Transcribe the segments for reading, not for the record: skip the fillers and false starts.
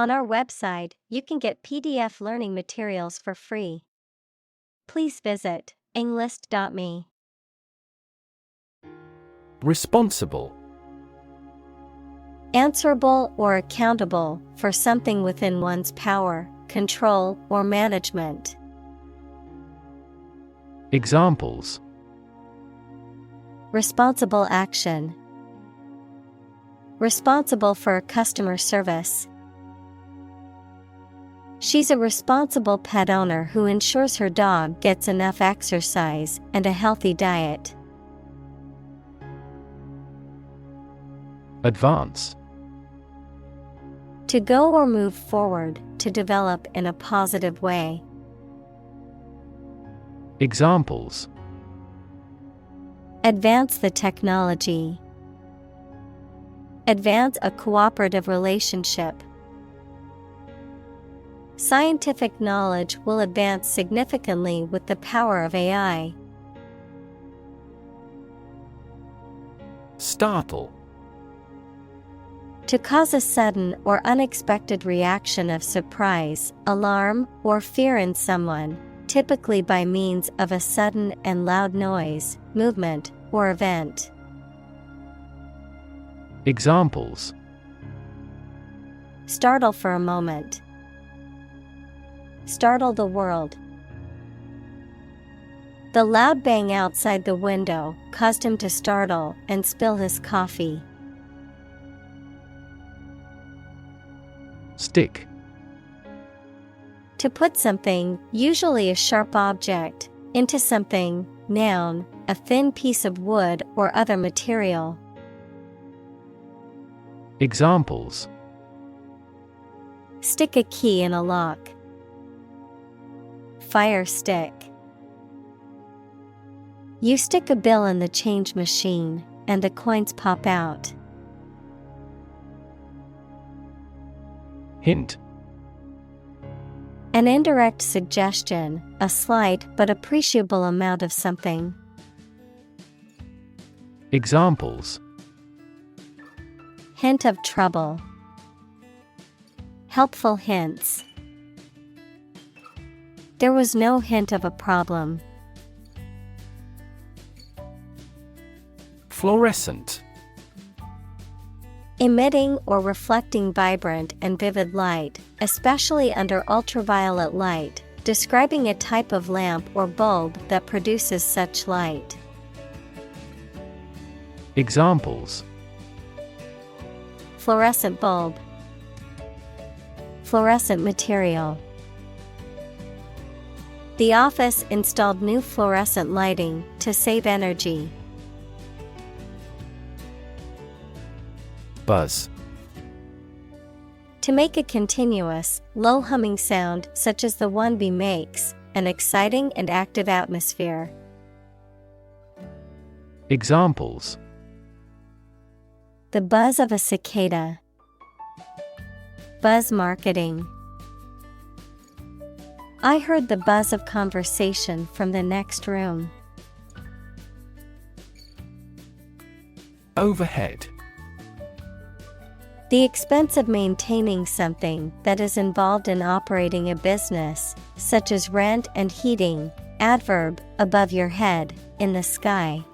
On our website, you can get PDF learning materials for free. Please visit englist.me. Responsible. Answerable or accountable for something within one's power, control, or management. Examples: Responsible action. Responsible for customer service. She's a responsible pet owner who ensures her dog gets enough exercise and a healthy diet. Advance. To go or move forward, to develop in a positive way. Examples: Advance the technology. Advance a cooperative relationship. Scientific knowledge will advance significantly with the power of AI. Startle. To cause a sudden or unexpected reaction of surprise, alarm, or fear in someone, typically by means of a sudden and loud noise, movement, or event. Examples: Startle for a moment. Startle the world. The loud bang outside the window caused him to startle and spill his coffee. Stick. To put something, usually a sharp object, into something, noun, a thin piece of wood or other material. Examples: Stick a key in a lock. Fire stick. You stick a bill in the change machine, and the coins pop out. Hint. An indirect suggestion, a slight but appreciable amount of something. Examples: Hint of trouble. Helpful hints. There was no hint of a problem. Fluorescent. Emitting or reflecting vibrant and vivid light, especially under ultraviolet light, describing a type of lamp or bulb that produces such light. Examples: Fluorescent bulb. Fluorescent material. The office installed new fluorescent lighting to save energy. Buzz. To make a continuous, low humming sound such as the one bee makes, an exciting and active atmosphere. Examples: The buzz of a cicada. Buzz marketing. I heard the buzz of conversation from the next room. Overhead. The expense of maintaining something that is involved in operating a business, such as rent and heating. Adverb, above your head, in the sky.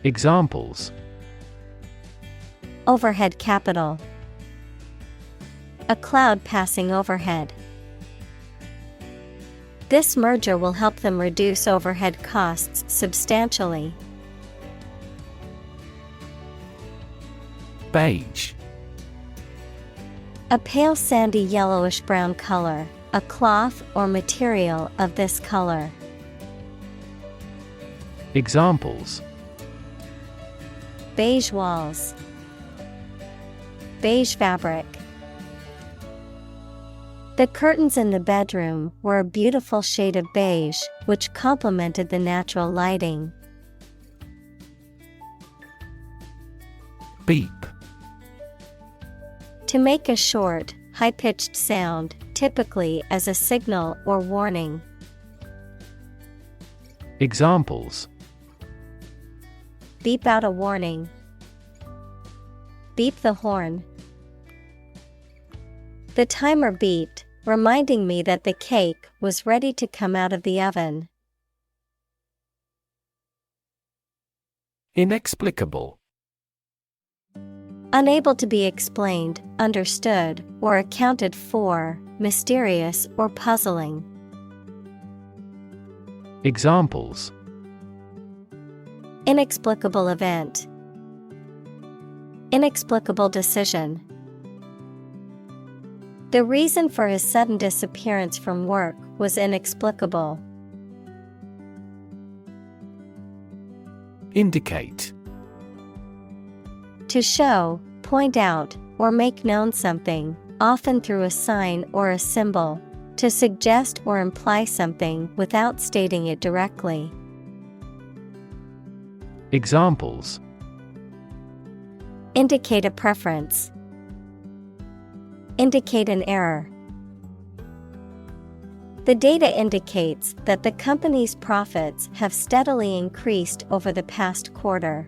Examples: Overhead capital. A cloud passing overhead. This merger will help them reduce overhead costs substantially. Beige. A pale sandy yellowish brown color, a cloth or material of this color. Examples: Beige walls. Beige fabric. The curtains in the bedroom were a beautiful shade of beige, which complemented the natural lighting. Beep. To make a short, high-pitched sound, typically as a signal or warning. Examples: Beep out a warning. Beep the horn. The timer beeped, reminding me that the cake was ready to come out of the oven. Inexplicable. Unable to be explained, understood, or accounted for, mysterious or puzzling. Examples: Inexplicable event. Inexplicable decision. The reason for his sudden disappearance from work was inexplicable. Indicate. To show, point out, or make known something, often through a sign or a symbol, to suggest or imply something without stating it directly. Examples: Indicate a preference. Indicate an error. The data indicates that the company's profits have steadily increased over the past quarter.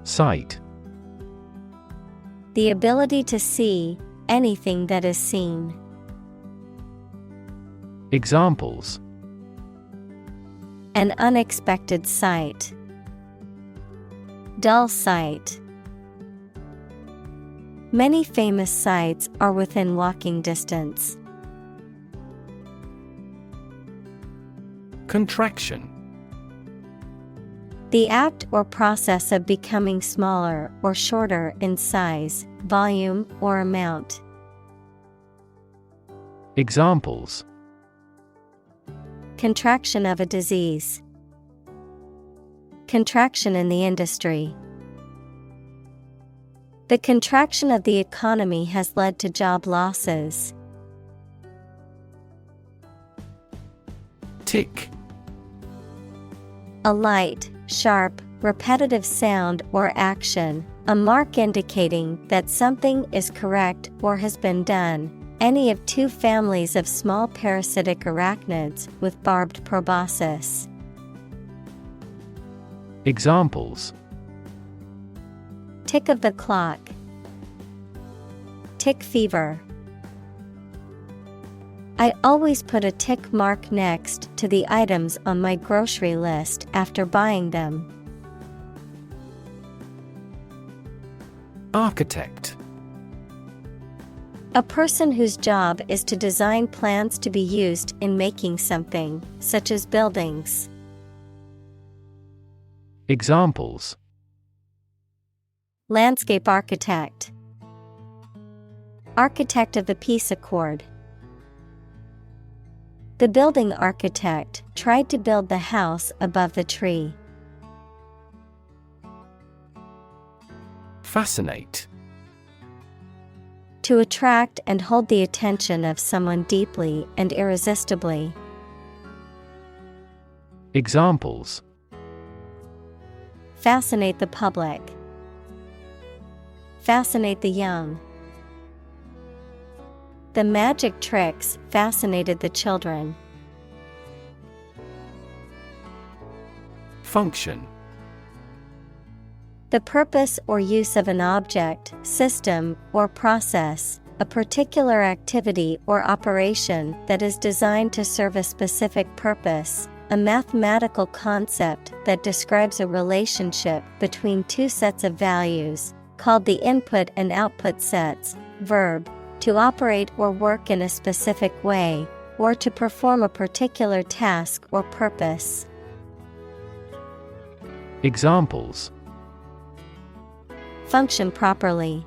Sight. The ability to see anything that is seen. Examples: An unexpected sight. Dull sight. Many famous sites are within walking distance. Contraction. The act or process of becoming smaller or shorter in size, volume, or amount. Examples: Contraction of a disease. Contraction in the industry. The contraction of the economy has led to job losses. Tick. A light, sharp, repetitive sound or action, a mark indicating that something is correct or has been done. Any of two families of small parasitic arachnids with barbed proboscis. Examples: Tick of the clock. Tick fever. I always put a tick mark next to the items on my grocery list after buying them. Architect. A person whose job is to design plans to be used in making something, such as buildings. Examples: Landscape architect. Architect of the peace accord. The building architect tried to build the house above the tree. Fascinate. To attract and hold the attention of someone deeply and irresistibly. Examples: Fascinate the public. Fascinate the young. The magic tricks fascinated the children. Function. The purpose or use of an object, system, or process, a particular activity or operation that is designed to serve a specific purpose, a mathematical concept that describes a relationship between two sets of values, called the input and output sets. Verb, to operate or work in a specific way, or to perform a particular task or purpose. Examples: Function properly.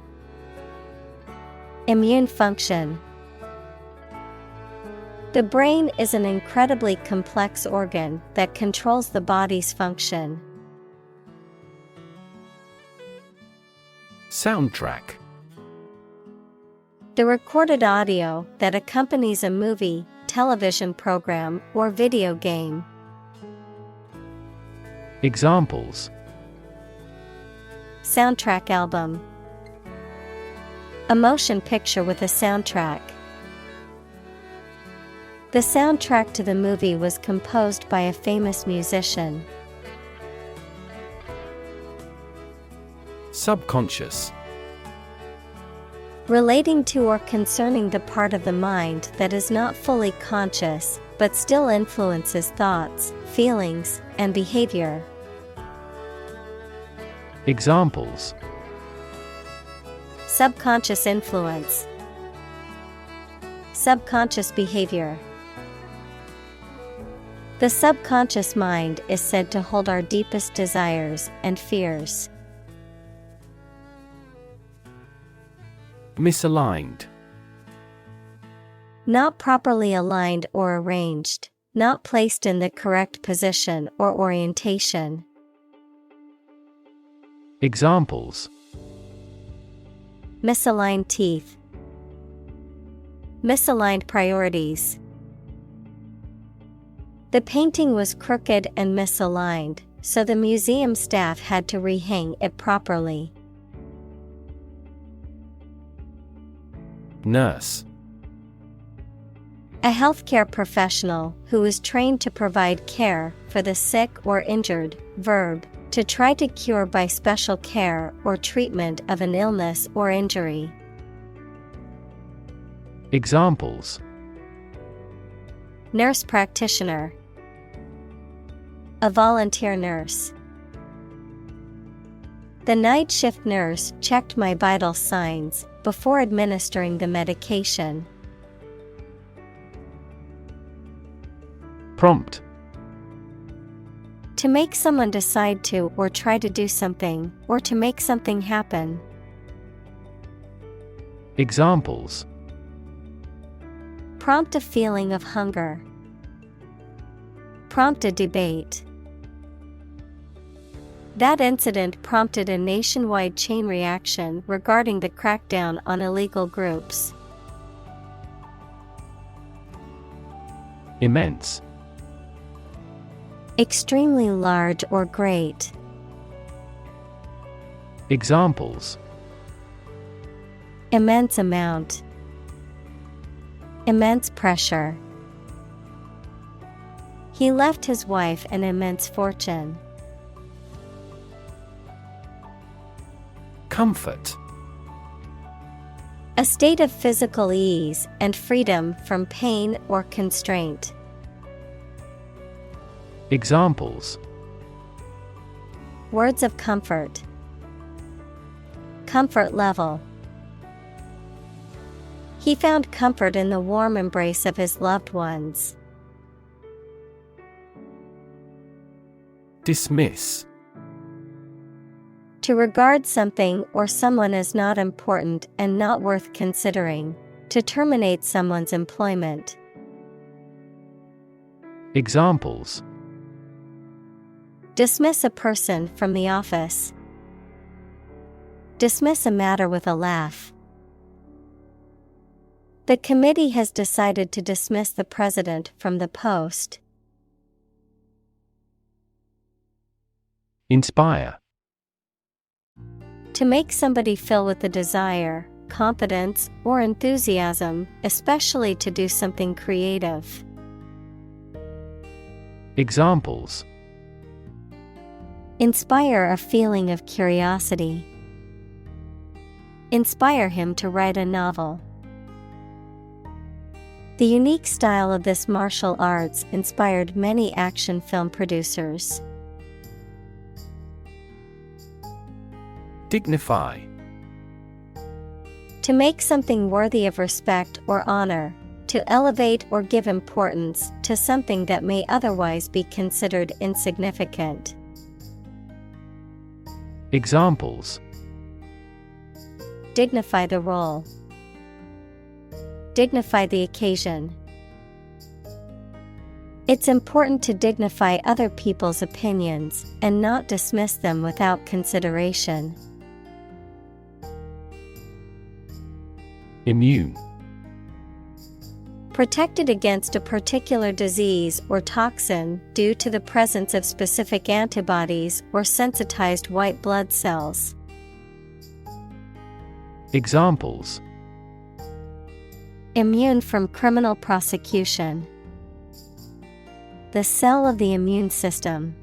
Immune function. The brain is an incredibly complex organ that controls the body's function. Soundtrack. The recorded audio that accompanies a movie, television program, or video game. Examples: Soundtrack album. A motion picture with a soundtrack. The soundtrack to the movie was composed by a famous musician. Subconscious. Relating to or concerning the part of the mind that is not fully conscious, but still influences thoughts, feelings, and behavior. Examples: Subconscious influence. Subconscious behavior. The subconscious mind is said to hold our deepest desires and fears. Misaligned. Not properly aligned or arranged, not placed in the correct position or orientation. Examples: Misaligned teeth. Misaligned priorities. The painting was crooked and misaligned, so the museum staff had to rehang it properly. Nurse. A healthcare professional who is trained to provide care for the sick or injured. Verb, to try to cure by special care or treatment of an illness or injury. Examples: Nurse practitioner. A volunteer nurse. The night shift nurse checked my vital signs before administering the medication. Prompt. To make someone decide to or try to do something, or to make something happen. Examples: Prompt a feeling of hunger. Prompt a debate. That incident prompted a nationwide chain reaction regarding the crackdown on illegal groups. Immense. Extremely large or great. Examples: Immense amount. Immense pressure. He left his wife an immense fortune. Comfort. A state of physical ease and freedom from pain or constraint. Examples: Words of comfort. Comfort level. He found comfort in the warm embrace of his loved ones. Dismiss. To regard something or someone as not important and not worth considering. To terminate someone's employment. Examples: Dismiss a person from the office. Dismiss a matter with a laugh. The committee has decided to dismiss the president from the post. Inspire. To make somebody feel with the desire, confidence, or enthusiasm, especially to do something creative. Examples: Inspire a feeling of curiosity. Inspire him to write a novel. The unique style of this martial arts inspired many action film producers. Dignify. To make something worthy of respect or honor. To elevate or give importance to something that may otherwise be considered insignificant. Examples: Dignify the role. Dignify the occasion. It's important to dignify other people's opinions and not dismiss them without consideration. Immune. Protected against a particular disease or toxin due to the presence of specific antibodies or sensitized white blood cells. Examples: Immune from criminal prosecution. The cell of the immune system.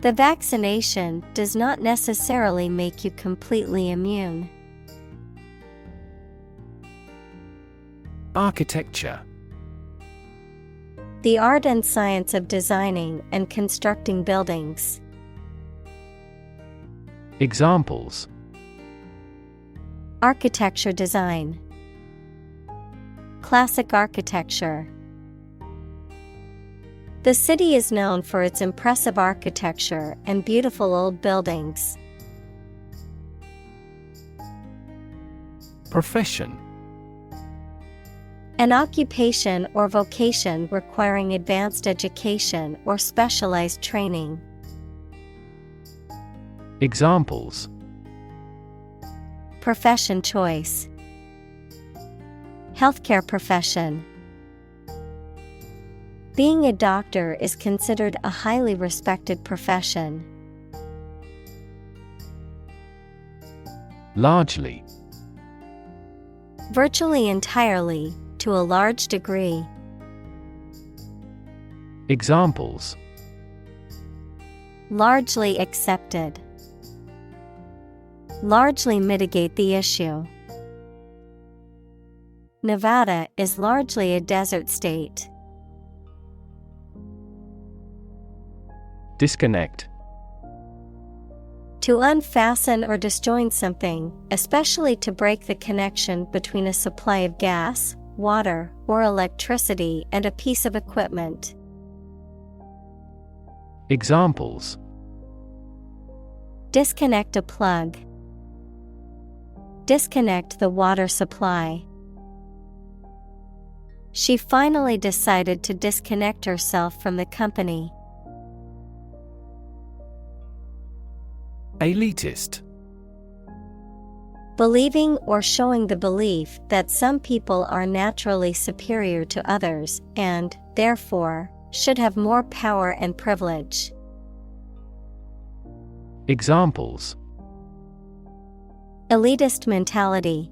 The vaccination does not necessarily make you completely immune. Architecture. The art and science of designing and constructing buildings. Examples: Architecture design. Classic architecture. The city is known for its impressive architecture and beautiful old buildings. Profession. An occupation or vocation requiring advanced education or specialized training. Examples: Profession choice. Healthcare profession. Being a doctor is considered a highly respected profession. Largely. Virtually entirely, to a large degree. Examples: Largely accepted. Largely mitigate the issue. Nevada is largely a desert state. Disconnect. To unfasten or disjoin something, especially to break the connection between a supply of gas, water, or electricity and a piece of equipment. Examples: Disconnect a plug. Disconnect the water supply. She finally decided to disconnect herself from the company. Elitist. Believing or showing the belief that some people are naturally superior to others and, therefore, should have more power and privilege. Examples: Elitist mentality.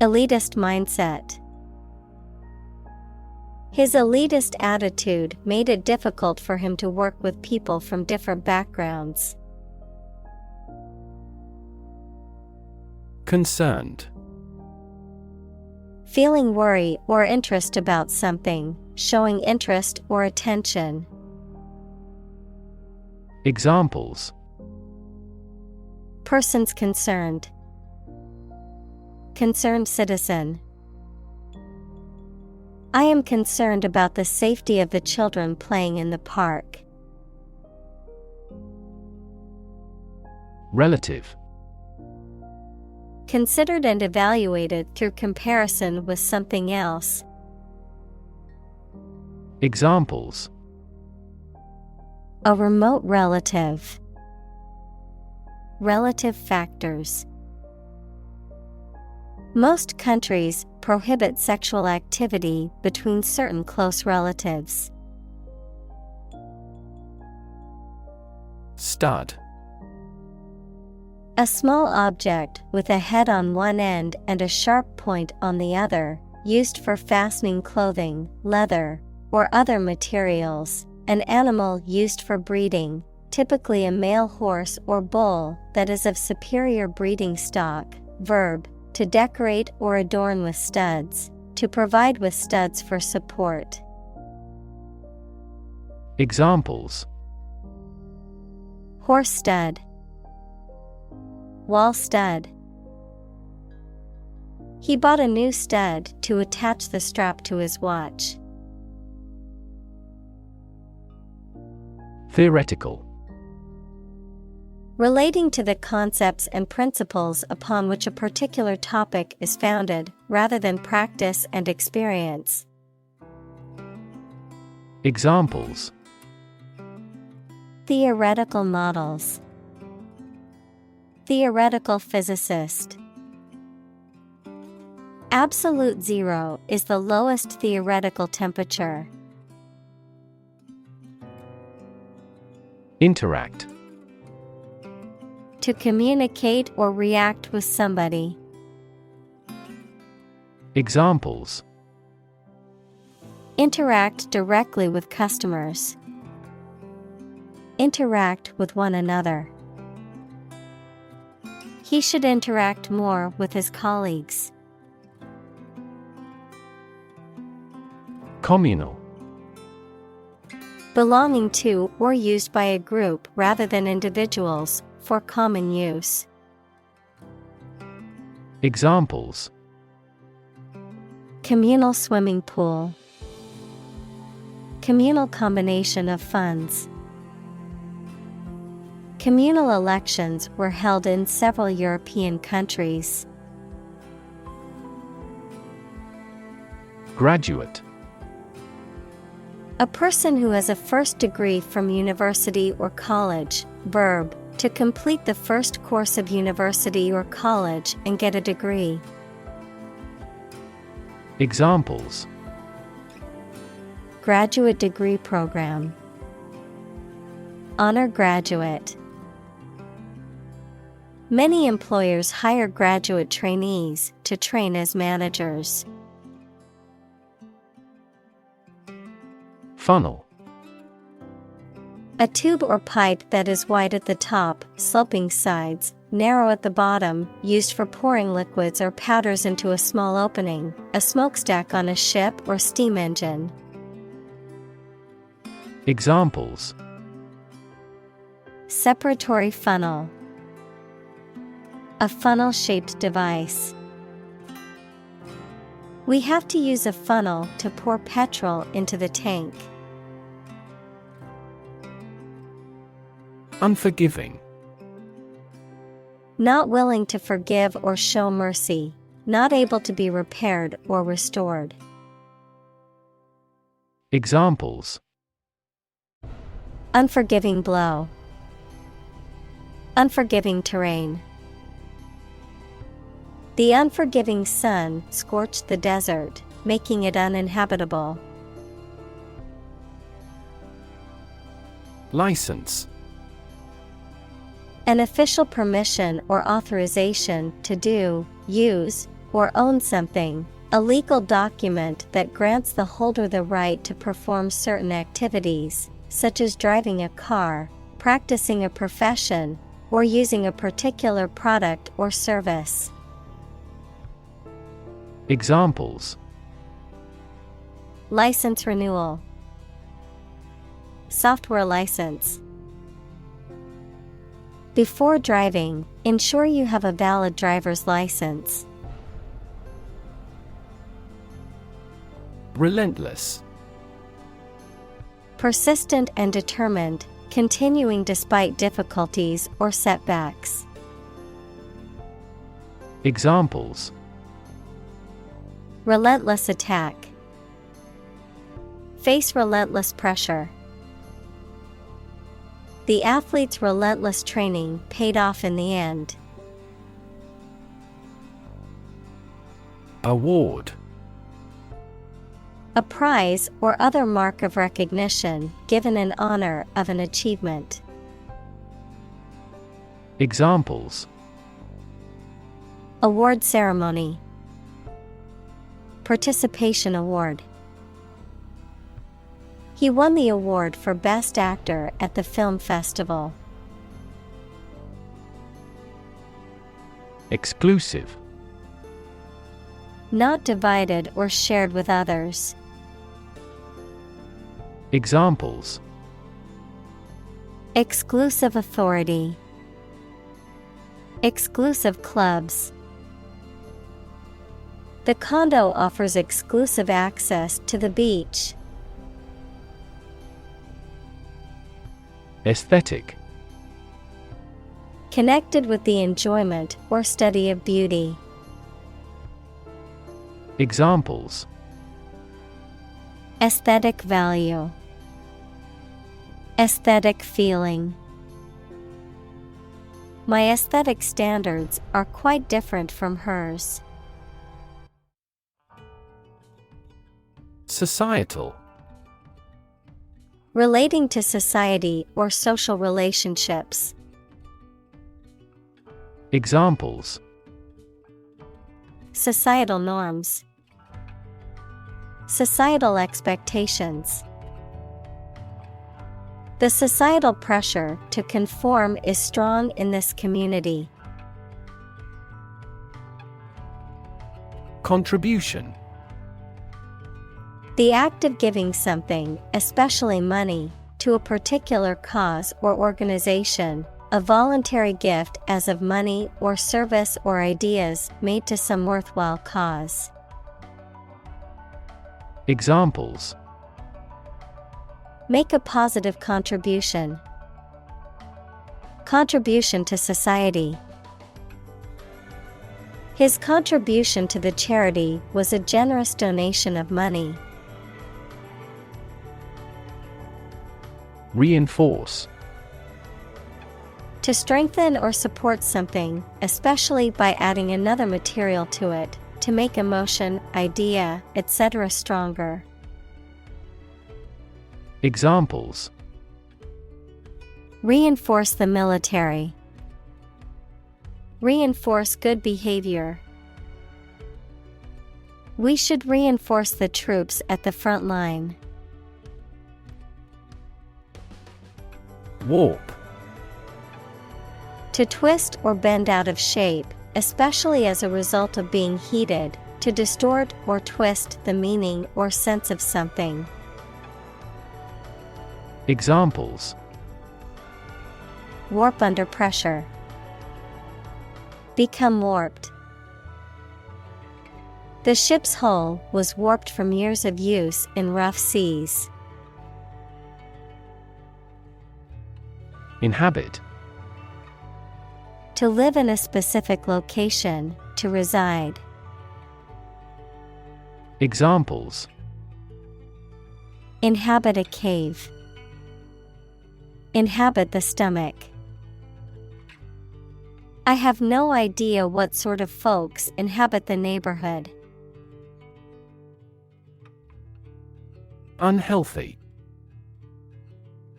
Elitist mindset. His elitist attitude made it difficult for him to work with people from different backgrounds. Concerned. Feeling worry or interest about something, showing interest or attention. Examples: Persons concerned. Concerned citizen. I am concerned about the safety of the children playing in the park. Relative. Considered and evaluated through comparison with something else. Examples: A remote relative. Relative factors. Most countries prohibit sexual activity between certain close relatives. Stud. A small object with a head on one end and a sharp point on the other, used for fastening clothing, leather, or other materials. An animal used for breeding, typically a male horse or bull that is of superior breeding stock. Verb: to decorate or adorn with studs, to provide with studs for support. Examples: Horse stud. Wall stud. He bought a new stud to attach the strap to his watch. Theoretical. Relating to the concepts and principles upon which a particular topic is founded, rather than practice and experience. Examples: Theoretical models. Theoretical physicist. Absolute zero is the lowest theoretical temperature. Interact. To communicate or react with somebody. Examples: Interact directly with customers. Interact with one another. He should interact more with his colleagues. Communal. Belonging to or used by a group rather than individuals, for common use. Examples: Communal swimming pool. Communal combination of funds. Communal elections were held in several European countries. Graduate. A person who has a first degree from university or college. Verb, to complete the first course of university or college and get a degree. Examples: Graduate degree program. Honor graduate. Many employers hire graduate trainees to train as managers. Funnel. A tube or pipe that is wide at the top, sloping sides, narrow at the bottom, used for pouring liquids or powders into a small opening, a smokestack on a ship or steam engine. Examples: Separatory funnel. A funnel-shaped device. We have to use a funnel to pour petrol into the tank. Unforgiving. Not willing to forgive or show mercy. Not able to be repaired or restored. Examples: Unforgiving blow. Unforgiving terrain. The unforgiving sun scorched the desert, making it uninhabitable. License. An official permission or authorization to do, use, or own something, a legal document that grants the holder the right to perform certain activities, such as driving a car, practicing a profession, or using a particular product or service. Examples: License renewal. Software license. Before driving, ensure you have a valid driver's license. Relentless. Persistent and determined, continuing despite difficulties or setbacks. Examples: Relentless attack. Face relentless pressure. The athlete's relentless training paid off in the end. Award. A prize or other mark of recognition given in honor of an achievement. Examples: Award ceremony. Participation award. He won the award for Best Actor at the film festival. Exclusive. Not divided or shared with others. Examples: Exclusive authority. Exclusive clubs. The condo offers exclusive access to the beach. Aesthetic. Connected with the enjoyment or study of beauty. Examples: Aesthetic value. Aesthetic feeling. My aesthetic standards are quite different from hers. Societal. Relating to society or social relationships. Examples: Societal norms. Societal expectations. The societal pressure to conform is strong in this community. Contribution. The act of giving something, especially money, to a particular cause or organization, a voluntary gift as of money or service or ideas made to some worthwhile cause. Examples: Make a positive contribution. Contribution to society. His contribution to the charity was a generous donation of money. Reinforce. To strengthen or support something, especially by adding another material to it, to make emotion, idea, etc. stronger. Examples: Reinforce the military. Reinforce good behavior. We should reinforce the troops at the front line. Warp. To twist or bend out of shape, especially as a result of being heated, to distort or twist the meaning or sense of something. Examples: Warp under pressure. Become warped. The ship's hull was warped from years of use in rough seas. Inhabit. To live in a specific location, to reside. Examples: Inhabit a cave. Inhabit the stomach. I have no idea what sort of folks inhabit the neighborhood. Unhealthy.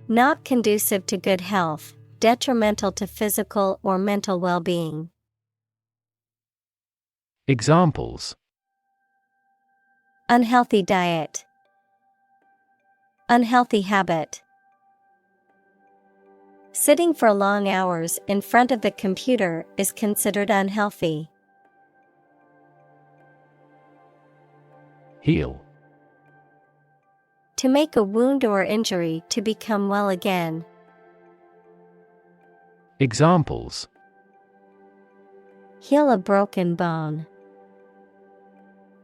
Not conducive to good health, detrimental to physical or mental well-being. Examples: Unhealthy diet. Unhealthy habit. Sitting for long hours in front of the computer is considered unhealthy. Heal. To make a wound or injury to become well again. Examples: Heal a broken bone.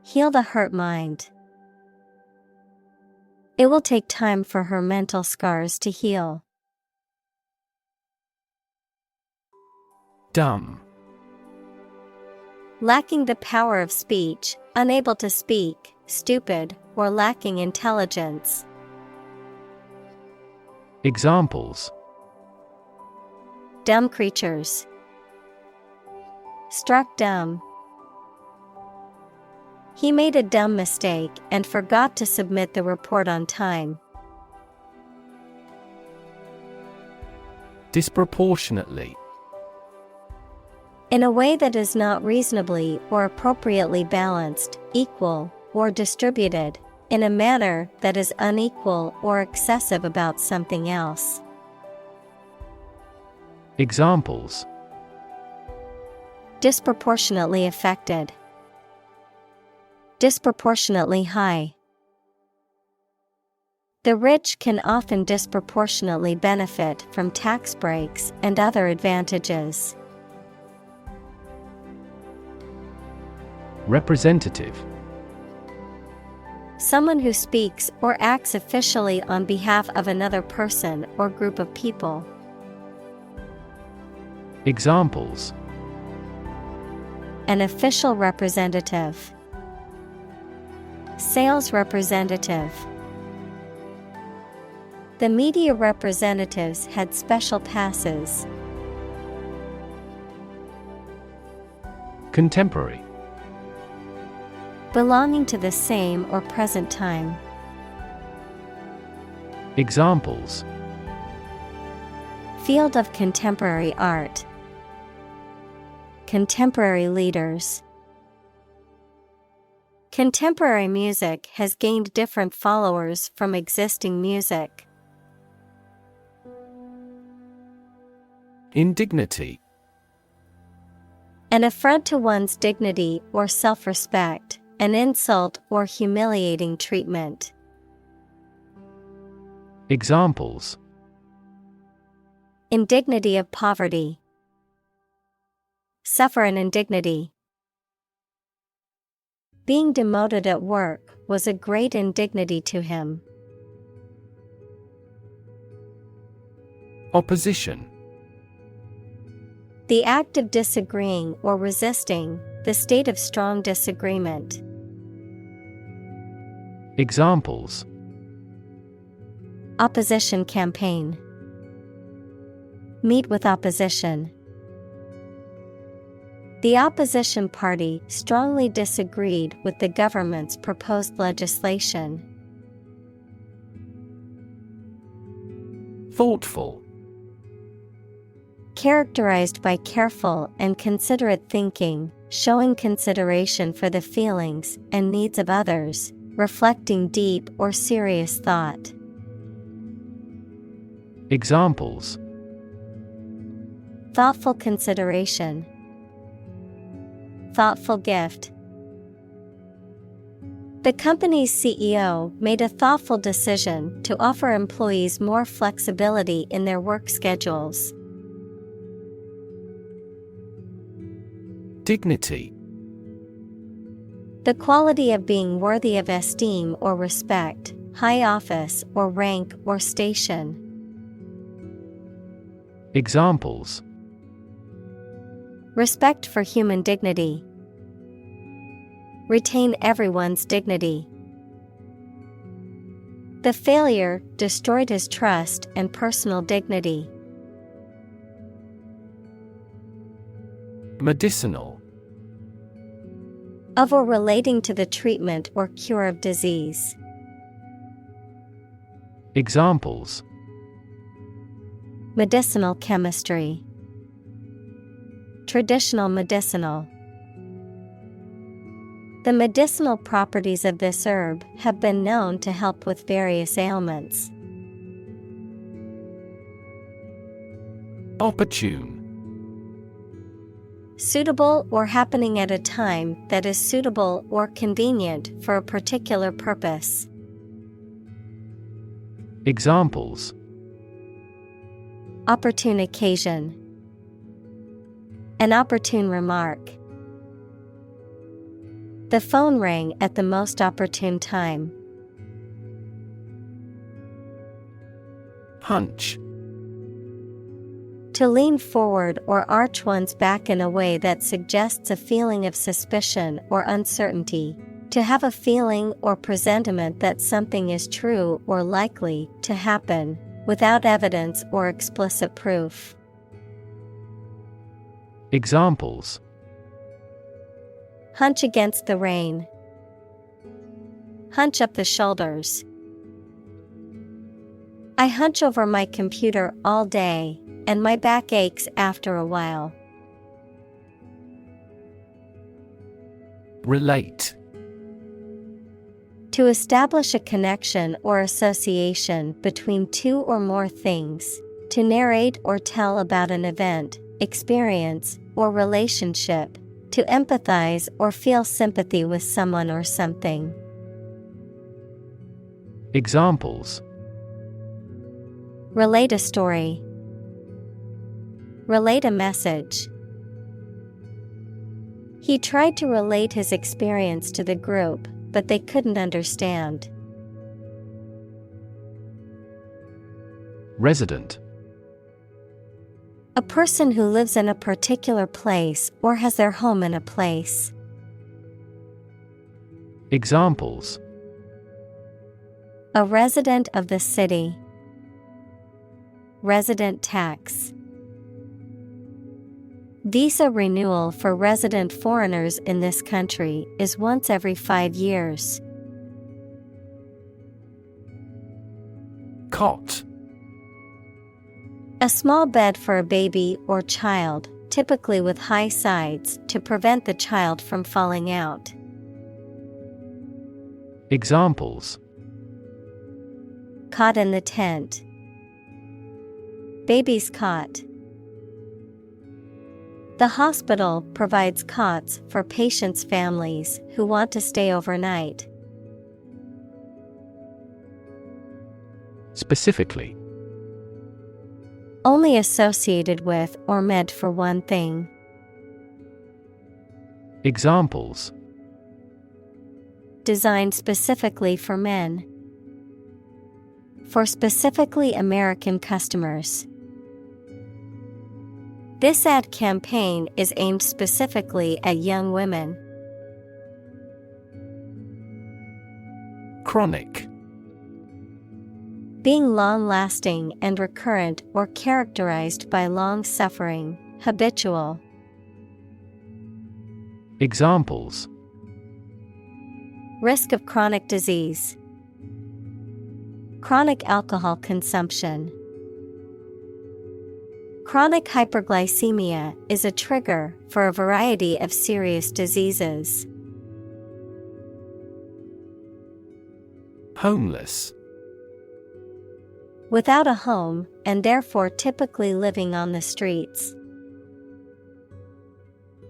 Heal the hurt mind. It will take time for her mental scars to heal. Dumb. Lacking the power of speech, unable to speak, stupid, or lacking intelligence. Examples: Dumb creatures. Struck dumb. He made a dumb mistake and forgot to submit the report on time. Disproportionately. In a way that is not reasonably or appropriately balanced, equal, or distributed, in a manner that is unequal or excessive about something else. Examples: Disproportionately affected. Disproportionately high. The rich can often disproportionately benefit from tax breaks and other advantages. Representative. Someone who speaks or acts officially on behalf of another person or group of people. Examples: An official representative. Sales representative. The media representatives had special passes. Contemporary. Belonging to the same or present time. Examples: Field of contemporary art. Contemporary leaders. Contemporary music has gained different followers from existing music. Indignity. An affront to one's dignity or self-respect, an insult or humiliating treatment. Examples: Indignity of poverty. Suffer an indignity. Being demoted at work was a great indignity to him. Opposition: The act of disagreeing or resisting, the state of strong disagreement. Examples: Opposition campaign. Meet with opposition. The opposition party strongly disagreed with the government's proposed legislation. Thoughtful: Characterized by careful and considerate thinking, showing consideration for the feelings and needs of others, reflecting deep or serious thought. Examples: Thoughtful consideration. Thoughtful gift. The company's CEO made a thoughtful decision to offer employees more flexibility in their work schedules. Dignity: The quality of being worthy of esteem or respect, high office or rank or station. Examples: Respect for human dignity. Retain everyone's dignity. The failure destroyed his trust and personal dignity. Medicinal: Of or relating to the treatment or cure of disease. Examples: Medicinal chemistry. Traditional medicinal. The medicinal properties of this herb have been known to help with various ailments. Opportune: Suitable or happening at a time that is suitable or convenient for a particular purpose. Examples: Opportune occasion. An opportune remark. The phone rang at the most opportune time. Hunch: To lean forward or arch one's back in a way that suggests a feeling of suspicion or uncertainty. To have a feeling or presentiment that something is true or likely to happen, without evidence or explicit proof. Examples: Hunch against the rain. Hunch up the shoulders. I hunch over my computer all day, and my back aches after a while. Relate: To establish a connection or association between two or more things. To narrate or tell about an event, experience, or relationship. To empathize or feel sympathy with someone or something. Examples: Relate a story. Relate a message. He tried to relate his experience to the group, but they couldn't understand. Resident: A person who lives in a particular place or has their home in a place. Examples: A resident of the city. Resident tax. Visa renewal for resident foreigners in this country is once every 5 years. Cot: A small bed for a baby or child, typically with high sides to prevent the child from falling out. Examples: Cot in the tent. Baby's cot. The hospital provides cots for patients' families who want to stay overnight. Specifically. Only associated with or meant for one thing. Examples. Designed specifically for men. For specifically American customers. This ad campaign is aimed specifically at young women. Chronic. Being long-lasting and recurrent or characterized by long-suffering, habitual. Examples. Risk of chronic disease. Chronic alcohol consumption. Chronic hyperglycemia is a trigger for a variety of serious diseases. Homeless. Without a home, and therefore typically living on the streets.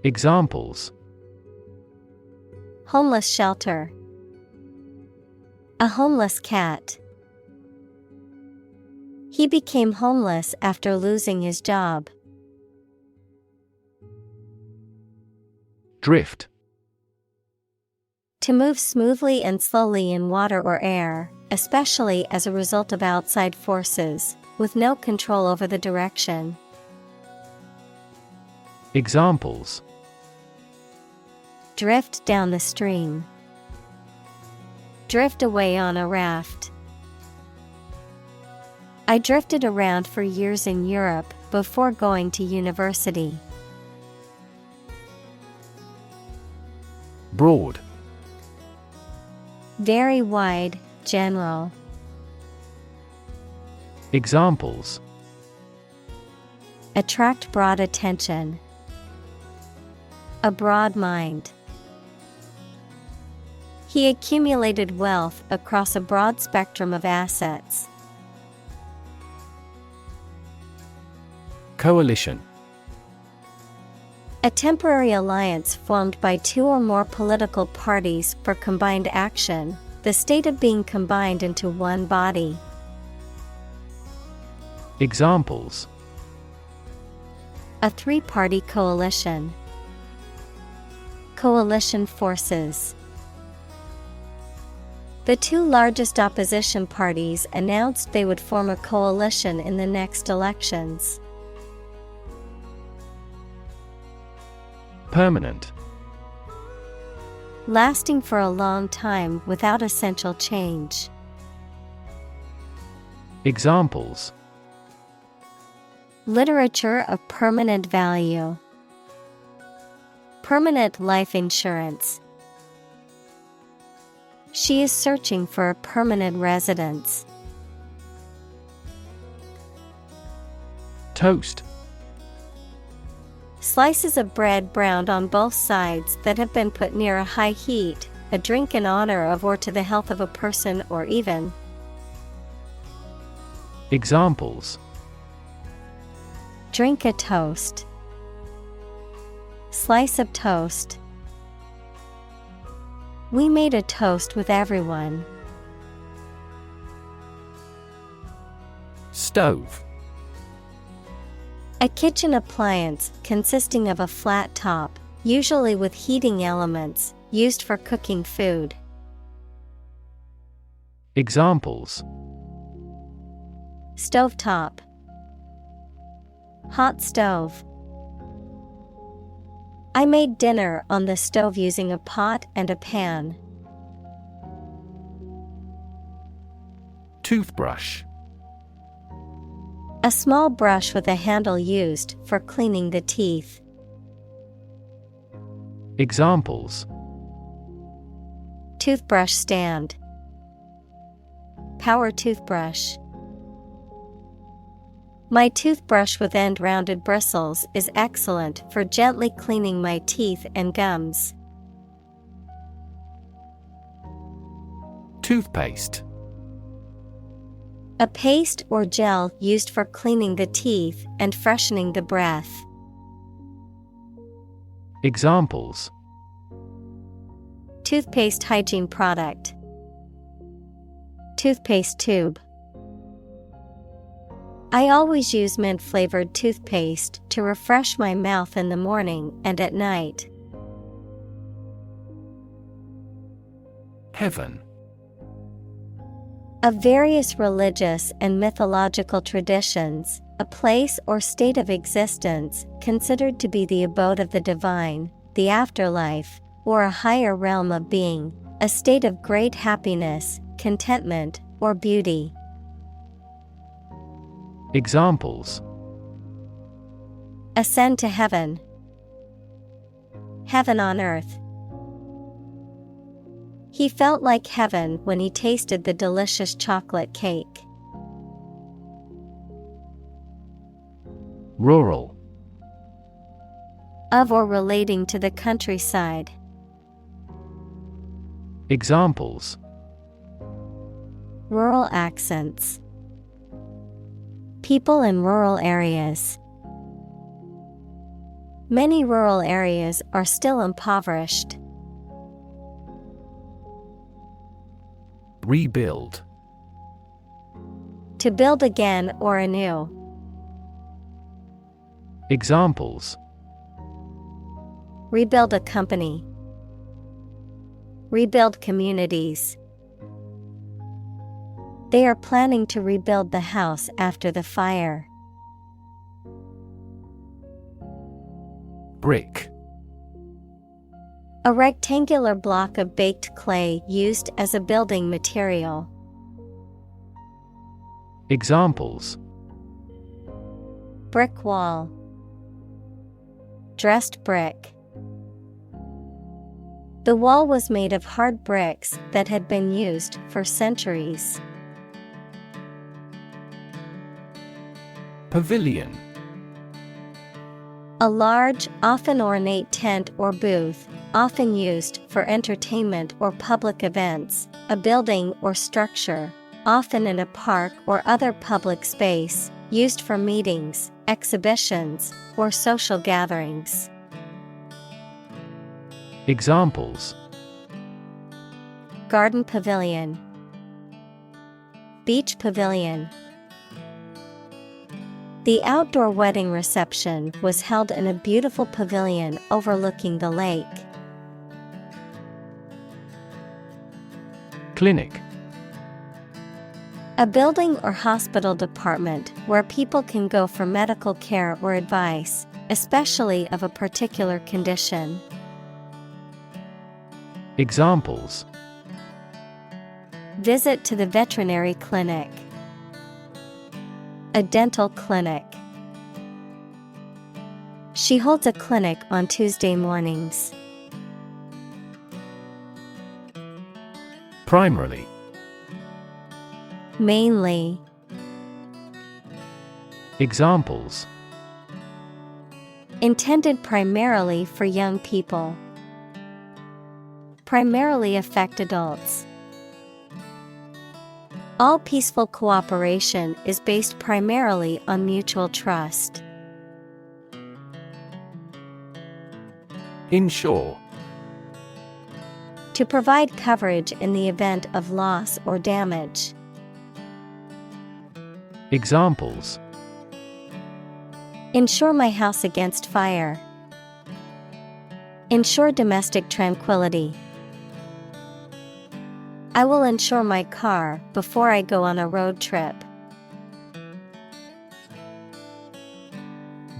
Examples. Homeless shelter. A homeless cat. He became homeless after losing his job. Drift. To move smoothly and slowly in water or air, especially as a result of outside forces, with no control over the direction. Examples. Drift down the stream. Drift away on a raft. I drifted around for years in Europe before going to university. Broad. Very wide, general. Examples. Attract broad attention. A broad mind. He accumulated wealth across a broad spectrum of assets. Coalition. A temporary alliance formed by two or more political parties for combined action, the state of being combined into one body. Examples. A three-party coalition. Coalition forces. The two largest opposition parties announced they would form a coalition in the next elections. Permanent. Lasting for a long time without essential change. Examples. Literature of permanent value. Permanent life insurance. She is searching for a permanent residence. Toast. Slices of bread browned on both sides that have been put near a high heat, a drink in honor of or to the health of a person or even. Examples. Drink a toast. Slice of toast. We made a toast with everyone. Stove. A kitchen appliance consisting of a flat top, usually with heating elements, used for cooking food. Examples. Stovetop. Hot stove. I made dinner on the stove using a pot and a pan. Toothbrush. A small brush with a handle used for cleaning the teeth. Examples. Toothbrush stand. Power toothbrush. My toothbrush with end-rounded bristles is excellent for gently cleaning my teeth and gums. Toothpaste. A paste or gel used for cleaning the teeth and freshening the breath. Examples: toothpaste hygiene product, toothpaste tube. I always use mint-flavored toothpaste to refresh my mouth in the morning and at night. Heaven. Of various religious and mythological traditions, a place or state of existence considered to be the abode of the divine, the afterlife, or a higher realm of being, a state of great happiness, contentment, or beauty. Examples: Ascend to heaven, heaven on earth. He felt like heaven when he tasted the delicious chocolate cake. Rural. Of or relating to the countryside. Examples: Rural accents. People in rural areas. Many rural areas are still impoverished. Rebuild. To build again or anew. Examples: Rebuild a company. Rebuild communities. They are planning to rebuild the house after the fire. Brick. A rectangular block of baked clay used as a building material. Examples: Brick wall. Dressed brick. The wall was made of hard bricks that had been used for centuries. Pavilion. A large, often ornate tent or booth, often used for entertainment or public events, a building or structure, often in a park or other public space, used for meetings, exhibitions, or social gatherings. Examples: Garden pavilion. Beach pavilion. The outdoor wedding reception was held in a beautiful pavilion overlooking the lake. Clinic. A building or hospital department where people can go for medical care or advice, especially of a particular condition. Examples: Visit to the veterinary clinic. A dental clinic. She holds a clinic on Tuesday mornings. Primarily. Mainly. Examples: Intended primarily for young people. Primarily affect adults. All peaceful cooperation is based primarily on mutual trust. Insure. To provide coverage in the event of loss or damage. Examples: Insure my house against fire. Ensure domestic tranquility. I will insure my car before I go on a road trip.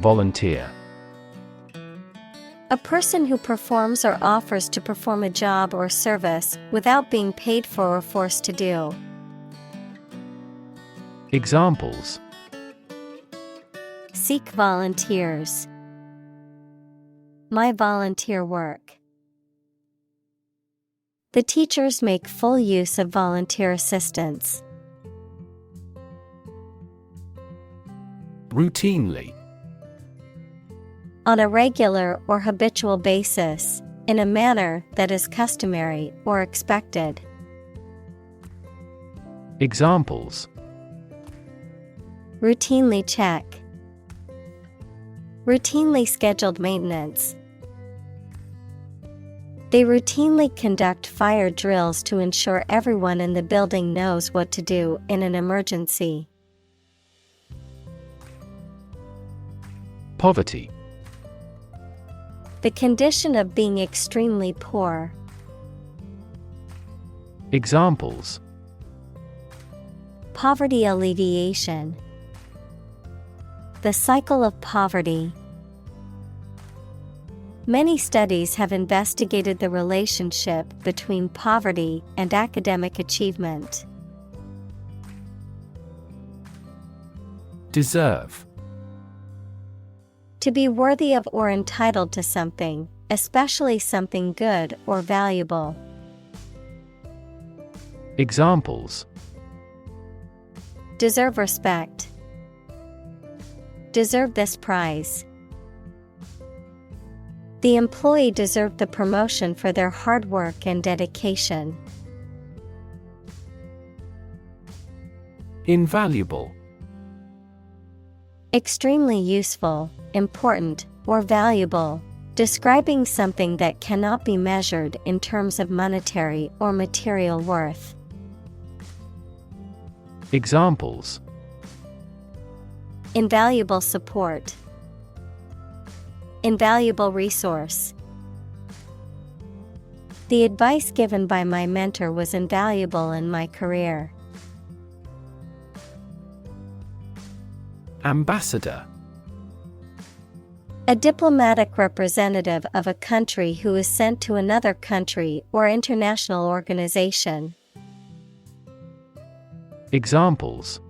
Volunteer. A person who performs or offers to perform a job or service without being paid for or forced to do. Examples: Seek volunteers. My volunteer work. The teachers make full use of volunteer assistance. Routinely. On a regular or habitual basis, in a manner that is customary or expected. Examples: Routinely check. Routinely scheduled maintenance. They routinely conduct fire drills to ensure everyone in the building knows what to do in an emergency. Poverty. The condition of being extremely poor. Examples: Poverty alleviation. The cycle of poverty. Many studies have investigated the relationship between poverty and academic achievement. Deserve. To be worthy of or entitled to something, especially something good or valuable. Examples: Deserve respect. Deserve this prize. The employee deserved the promotion for their hard work and dedication. Invaluable. Extremely useful, important, or valuable, describing something that cannot be measured in terms of monetary or material worth. Examples: Invaluable support. Invaluable resource. The advice given by my mentor was invaluable in my career. Ambassador. A diplomatic representative of a country who is sent to another country or international organization. Examples: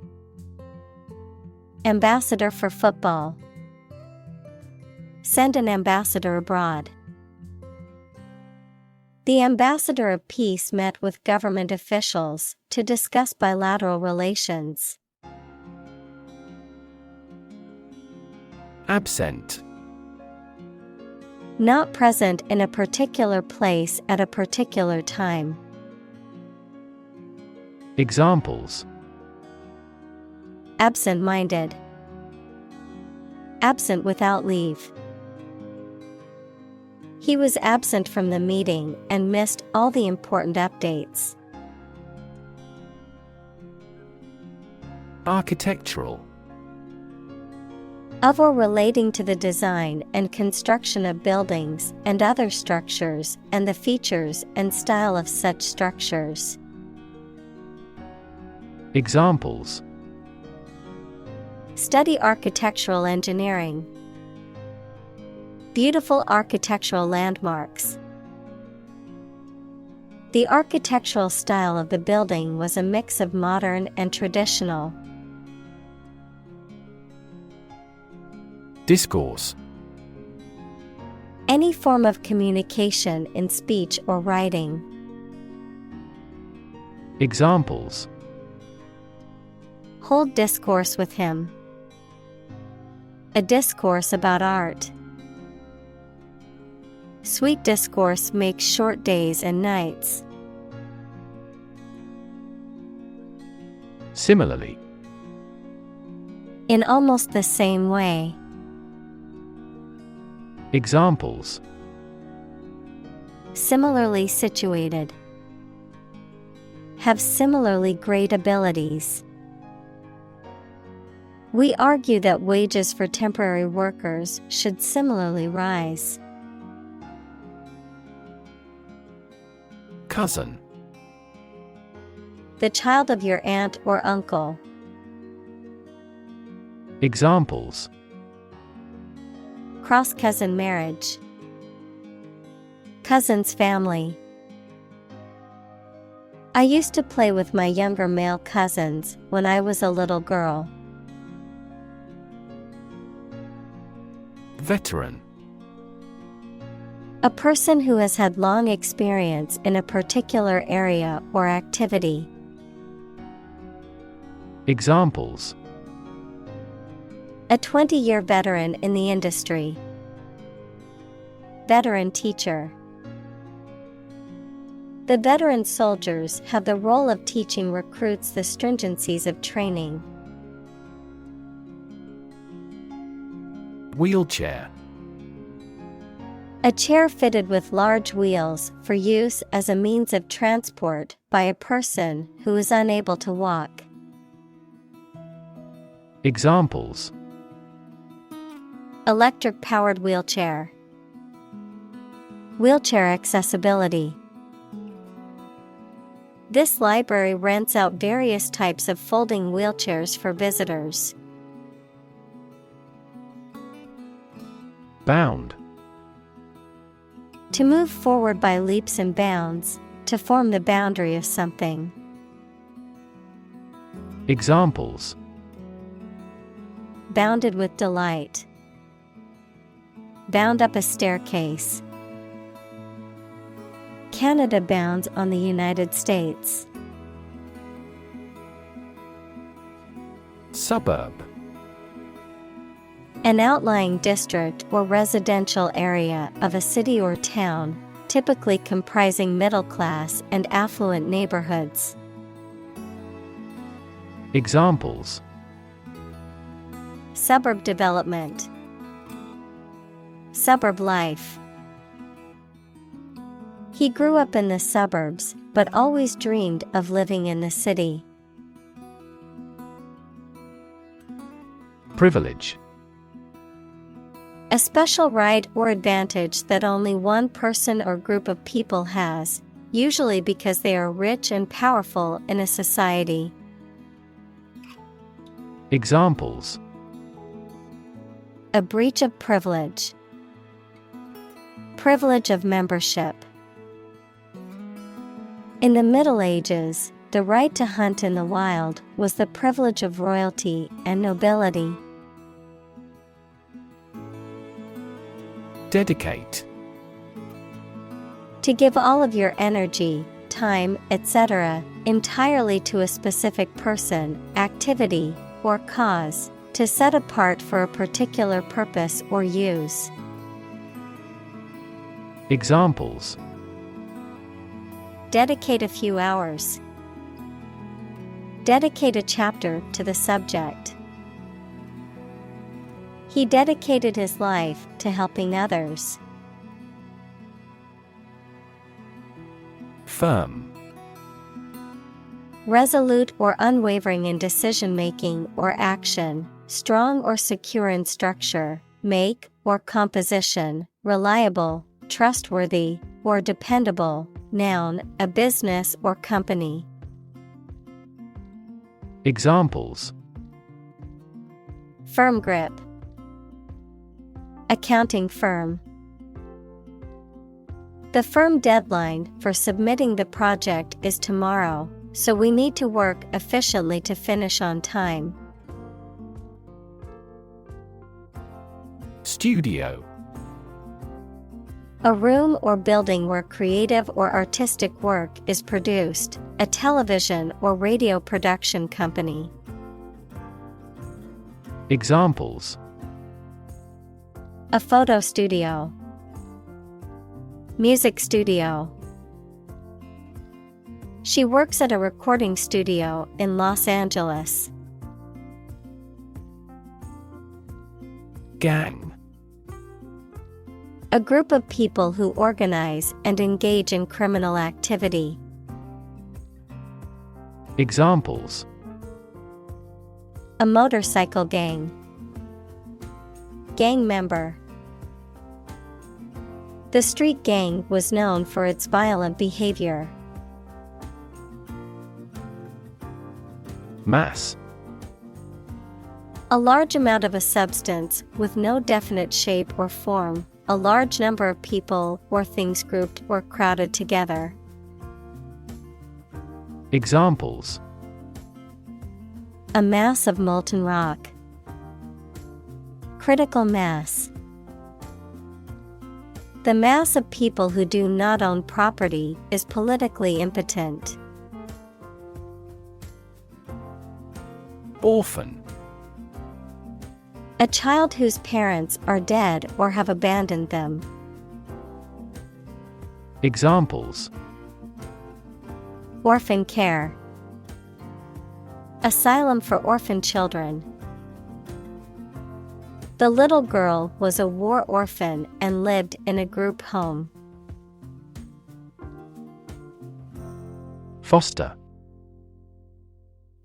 Ambassador for football. Send an ambassador abroad. The ambassador of peace met with government officials to discuss bilateral relations. Absent. Not present in a particular place at a particular time. Examples: Absent-minded. Absent without leave. He was absent from the meeting and missed all the important updates. Architectural. Of or relating to the design and construction of buildings and other structures and the features and style of such structures. Examples: Study architectural engineering. Beautiful architectural landmarks. The architectural style of the building was a mix of modern and traditional. Discourse. Any form of communication in speech or writing. Examples: Hold discourse with him. A discourse about art. Sweet discourse makes short days and nights. Similarly. In almost the same way. Examples: Similarly situated. Have similarly great abilities. We argue that wages for temporary workers should similarly rise. Cousin. The child of your aunt or uncle. Examples: Cross-cousin marriage. Cousin's family. I used to play with my younger male cousins when I was a little girl. Veteran. A person who has had long experience in a particular area or activity. Examples: A 20-year veteran in the industry. Veteran teacher. The veteran soldiers have the role of teaching recruits the stringencies of training. Wheelchair. A chair fitted with large wheels for use as a means of transport by a person who is unable to walk. Examples: Electric-powered wheelchair. Wheelchair accessibility. This library rents out various types of folding wheelchairs for visitors. Bound. To move forward by leaps and bounds, to form the boundary of something. Examples: Bounded with delight. Bound up a staircase. Canada bounds on the United States. Suburb. An outlying district or residential area of a city or town, typically comprising middle-class and affluent neighborhoods. Examples: Suburb development. Suburb life. He grew up in the suburbs, but always dreamed of living in the city. Privilege. A special right or advantage that only one person or group of people has, usually because they are rich and powerful in a society. Examples: A breach of privilege. Privilege of membership. In the Middle Ages, the right to hunt in the wild was the privilege of royalty and nobility. Dedicate. To give all of your energy, time, etc., entirely to a specific person, activity, or cause, to set apart for a particular purpose or use. Examples: Dedicate a few hours. Dedicate a chapter to the subject. He dedicated his life to helping others. Firm. Resolute or unwavering in decision-making or action, strong or secure in structure, make or composition, reliable, trustworthy, or dependable. Noun, a business or company. Examples: Firm grip. Accounting firm. The firm deadline for submitting the project is tomorrow, so we need to work efficiently to finish on time. Studio. A room or building where creative or artistic work is produced, a television or radio production company. Examples: A photo studio. Music studio. She works at a recording studio in Los Angeles. Gang. A group of people who organize and engage in criminal activity. Examples: A motorcycle gang. Gang member. The street gang was known for its violent behavior. Mass. A large amount of a substance with no definite shape or form, a large number of people or things grouped or crowded together. Examples: A mass of molten rock. Critical mass. The mass of people who do not own property is politically impotent. Orphan. A child whose parents are dead or have abandoned them. Examples: Orphan care. Asylum for orphan children. The little girl was a war orphan and lived in a group home. Foster.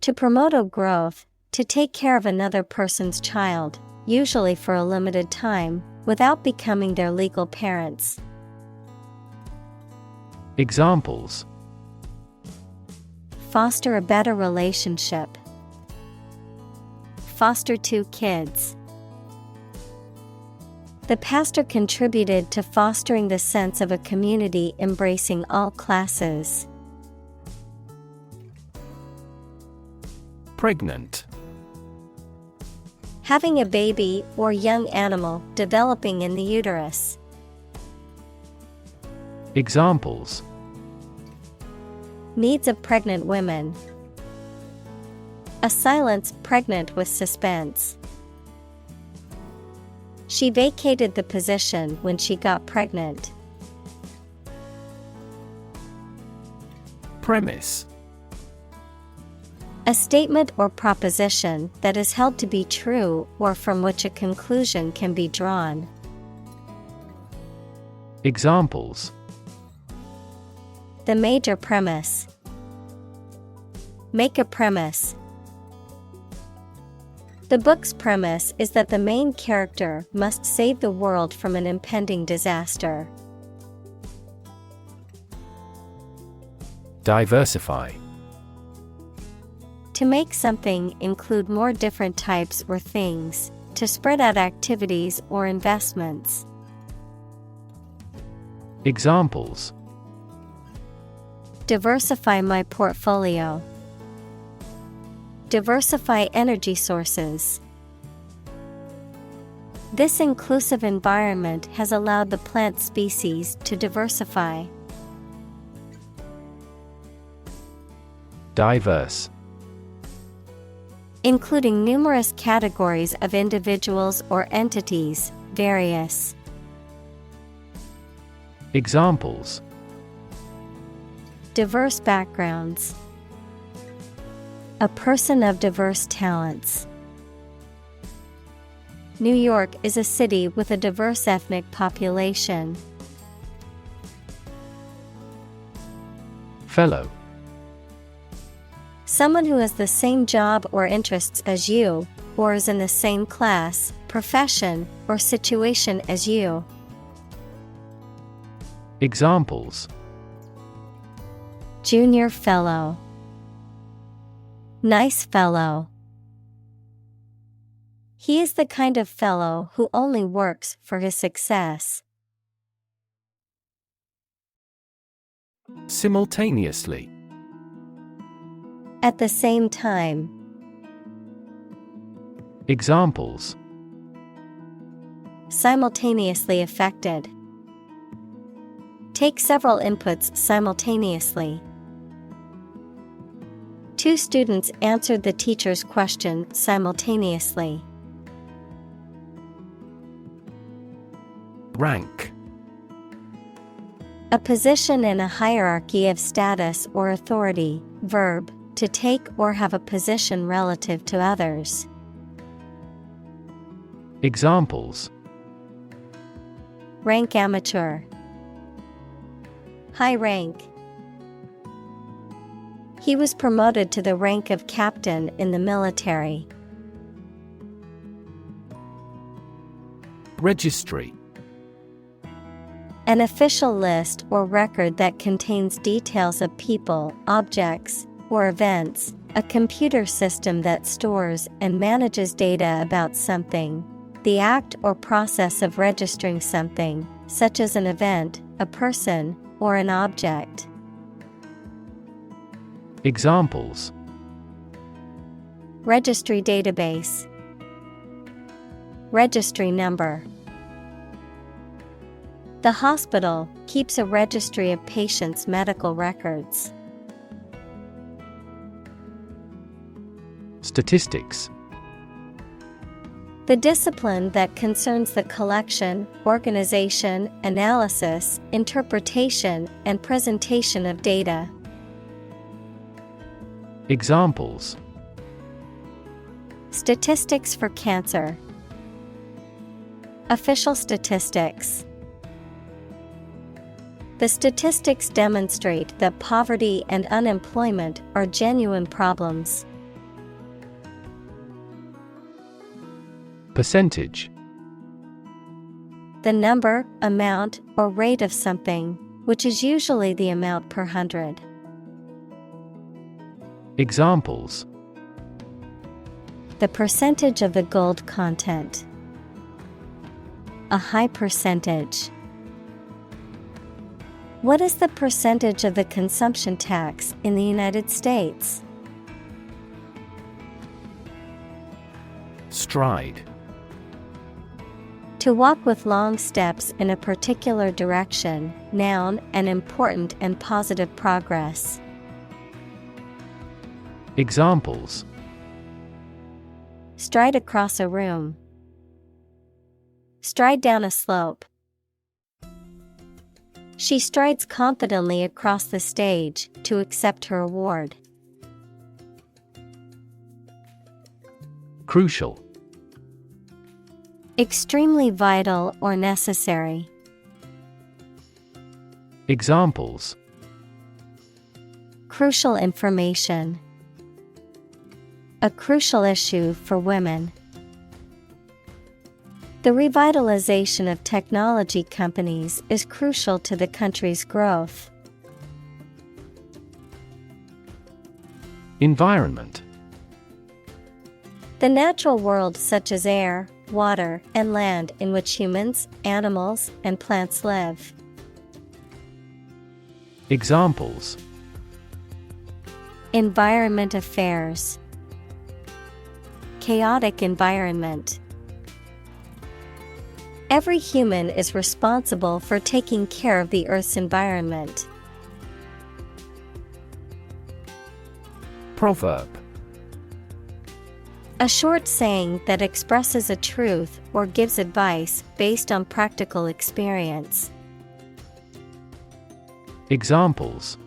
To promote a growth, to take care of another person's child, usually for a limited time, without becoming their legal parents. Examples: Foster a better relationship. Foster 2 kids. The pastor contributed to fostering the sense of a community embracing all classes. Pregnant. Having a baby or young animal developing in the uterus. Examples: Needs of pregnant women. A silence pregnant with suspense. She vacated the position when she got pregnant. Premise. A statement or proposition that is held to be true or from which a conclusion can be drawn. Examples: The major premise. Make a premise. The book's premise is that the main character must save the world from an impending disaster. Diversify. To make something include more different types or things, to spread out activities or investments. Examples: Diversify my portfolio. Diversify energy sources. This inclusive environment has allowed the plant species to diversify. Diverse. Including numerous categories of individuals or entities, various. Examples: Diverse backgrounds. A person of diverse talents. New York is a city with a diverse ethnic population. Fellow. Someone who has the same job or interests as you, or is in the same class, profession, or situation as you. Examples: Junior fellow. Nice fellow. He is the kind of fellow who only works for his success. Simultaneously. At the same time. Examples: Simultaneously affected. Take several inputs simultaneously. 2 students answered the teacher's question simultaneously. Rank. A position in a hierarchy of status or authority. Verb, to take or have a position relative to others. Examples: Rank amateur. High rank. He was promoted to the rank of captain in the military. Registry. An official list or record that contains details of people, objects, or events, a computer system that stores and manages data about something. The act or process of registering something, such as an event, a person, or an object. Examples: Registry database. Registry number. The hospital keeps a registry of patients' medical records. Statistics. The discipline that concerns the collection, organization, analysis, interpretation, and presentation of data. Examples: Statistics for cancer. Official statistics. The statistics demonstrate that poverty and unemployment are genuine problems. Percentage. The number, amount, or rate of something, which is usually the amount per 100. Examples. The percentage of the gold content. A high percentage. What is the percentage of the consumption tax in the United States? Stride. To walk with long steps in a particular direction, noun, an important and positive progress. Examples. Stride across a room. Stride down a slope. She strides confidently across the stage to accept her award. Crucial. Extremely vital or necessary. Examples. Crucial information. A crucial issue for women. The revitalization of technology companies is crucial to the country's growth. Environment. The natural world such as air, water, and land in which humans, animals, and plants live. Examples. Environment affairs. Chaotic environment. Every human is responsible for taking care of the Earth's environment. Proverb. A short saying that expresses a truth or gives advice based on practical experience. Examples.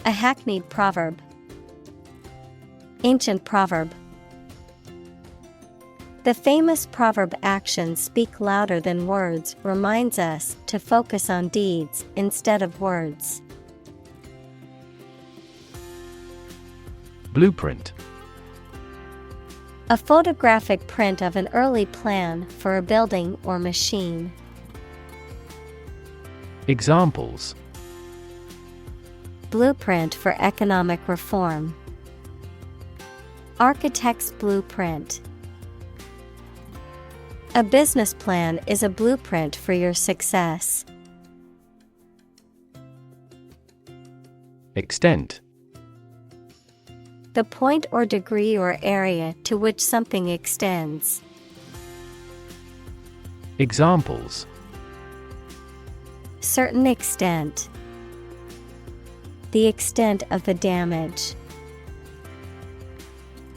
A hackneyed proverb. Ancient proverb. The famous proverb "actions speak louder than words" reminds us to focus on deeds instead of words. Blueprint. A photographic print of an early plan for a building or machine. Examples. Blueprint for economic reform. Architect's blueprint. A business plan is a blueprint for your success. Extent. The point or degree or area to which something extends. Examples. Certain extent. The extent of the damage.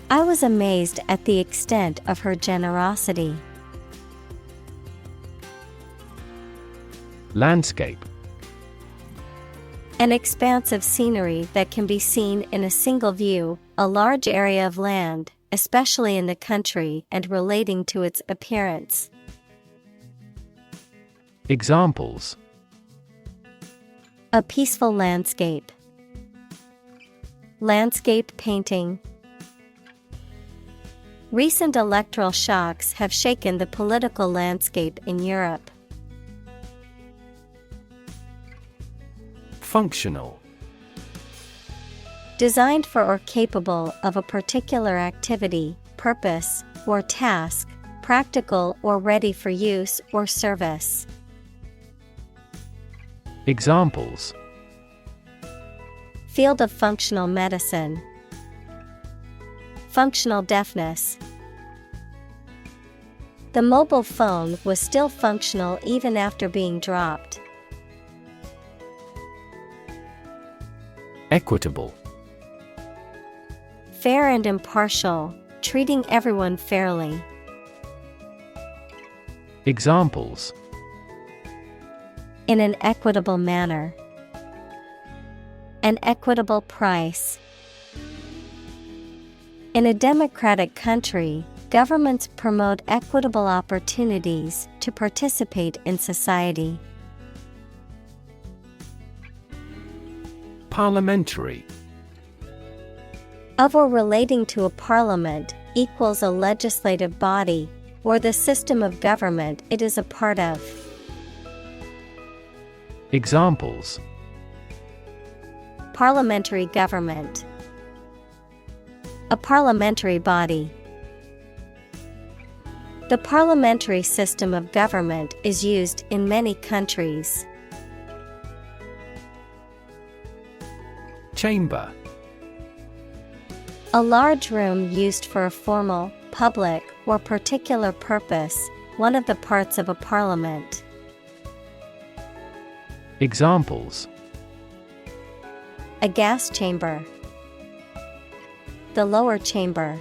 I was amazed at the extent of her generosity. Landscape. An expanse of scenery that can be seen in a single view, a large area of land, especially in the country and relating to its appearance. Examples. A peaceful landscape. Landscape painting. Recent electoral shocks have shaken the political landscape in Europe. Functional. Designed for or capable of a particular activity, purpose, or task, practical or ready for use or service. Examples. Field of functional medicine. Functional deafness. The mobile phone was still functional even after being dropped. Equitable. Fair and impartial, treating everyone fairly. Examples. In an equitable manner. An equitable price. In a democratic country, Governments promote equitable opportunities to participate in society. Parliamentary. Of or relating to a parliament equals a legislative body, or the system of government it is a part of. Examples: Parliamentary government. A parliamentary body. The parliamentary system of government is used in many countries. Chamber. A large room used for a formal, public, or particular purpose, one of the parts of a parliament. Examples: A gas chamber. The lower chamber.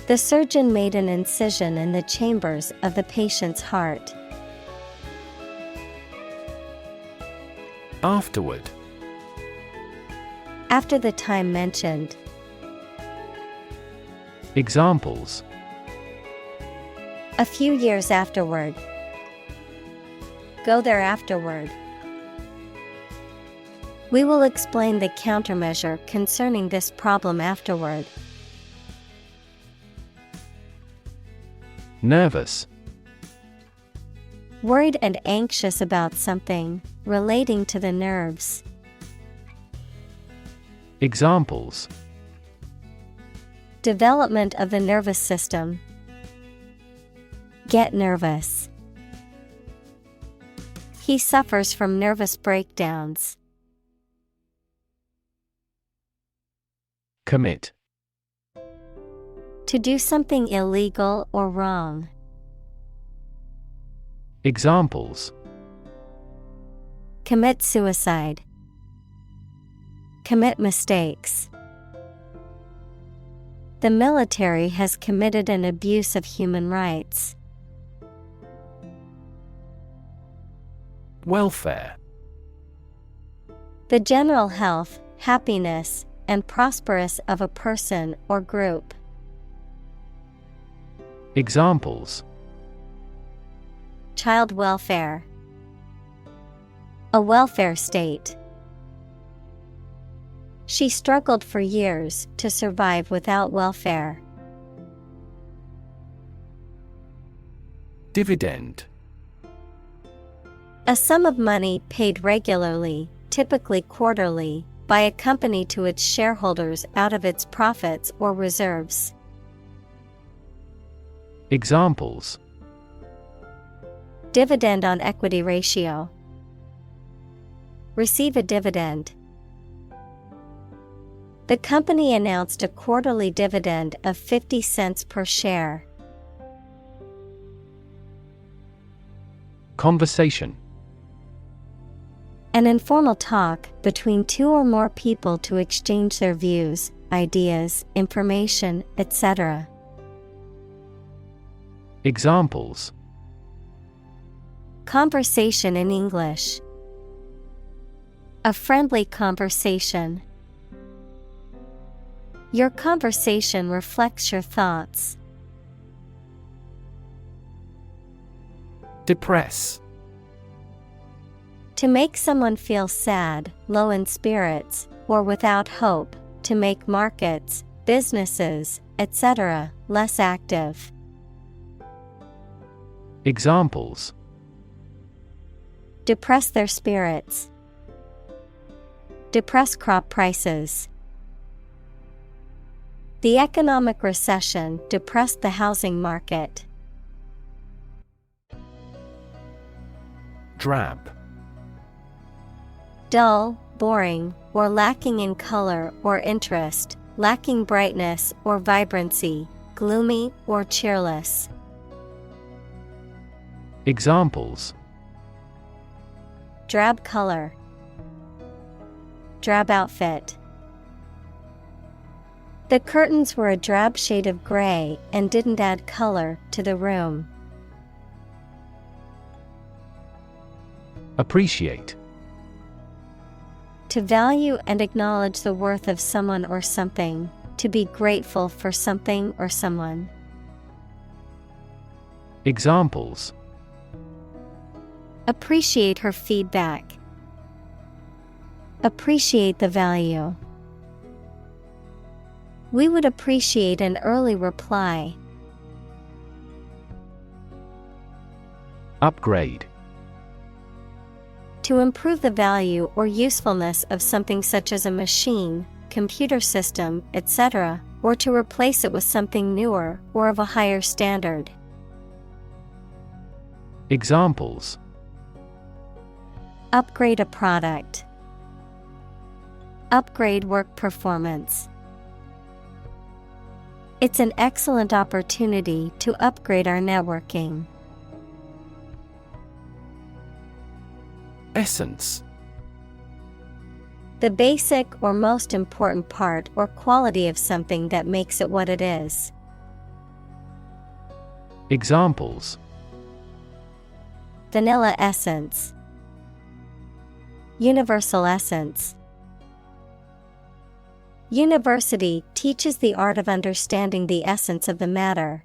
The surgeon made an incision in the chambers of the patient's heart. Afterward. After the time mentioned. Examples: A few years afterward. Go there afterward. We will explain the countermeasure concerning this problem afterward. Nervous. Worried and anxious about something, relating to the nerves. Examples: Development of the nervous system. Get nervous. He suffers from nervous breakdowns. Commit. To do something illegal or wrong. Examples: Commit suicide. Commit mistakes. The military has committed an abuse of human rights. Welfare. The general health, happiness, and prosperous of a person or group. Examples: Child welfare. A welfare state. She struggled for years to survive without welfare. Dividend. A sum of money paid regularly, typically quarterly, by a company to its shareholders out of its profits or reserves. Examples: Dividend on equity ratio. Receive a dividend. The company announced a quarterly dividend of 50 cents per share. Conversation. An informal talk between two or more people to exchange their views, ideas, information, etc. Examples: Conversation in English. A friendly conversation. Your conversation reflects your thoughts. Depress. To make someone feel sad, low in spirits, or without hope, to make markets, businesses, etc., less active. Examples: Depress their spirits. Depress crop prices. The economic recession depressed the housing market. Drab. Dull, boring, or lacking in color or interest, lacking brightness or vibrancy, gloomy or cheerless. Examples: Drab color. Drab outfit. The curtains were a drab shade of gray and didn't add color to the room. Appreciate. To value and acknowledge the worth of someone or something, to be grateful for something or someone. Examples: Appreciate her feedback. Appreciate the value. We would appreciate an early reply. Upgrade. To improve the value or usefulness of something such as a machine, computer system, etc., or to replace it with something newer or of a higher standard. Examples: Upgrade a product. Upgrade work performance. It's an excellent opportunity to upgrade our networking. Essence. The basic or most important part or quality of something that makes it what it is. Examples: Vanilla essence. Universal essence. University teaches the art of understanding the essence of the matter.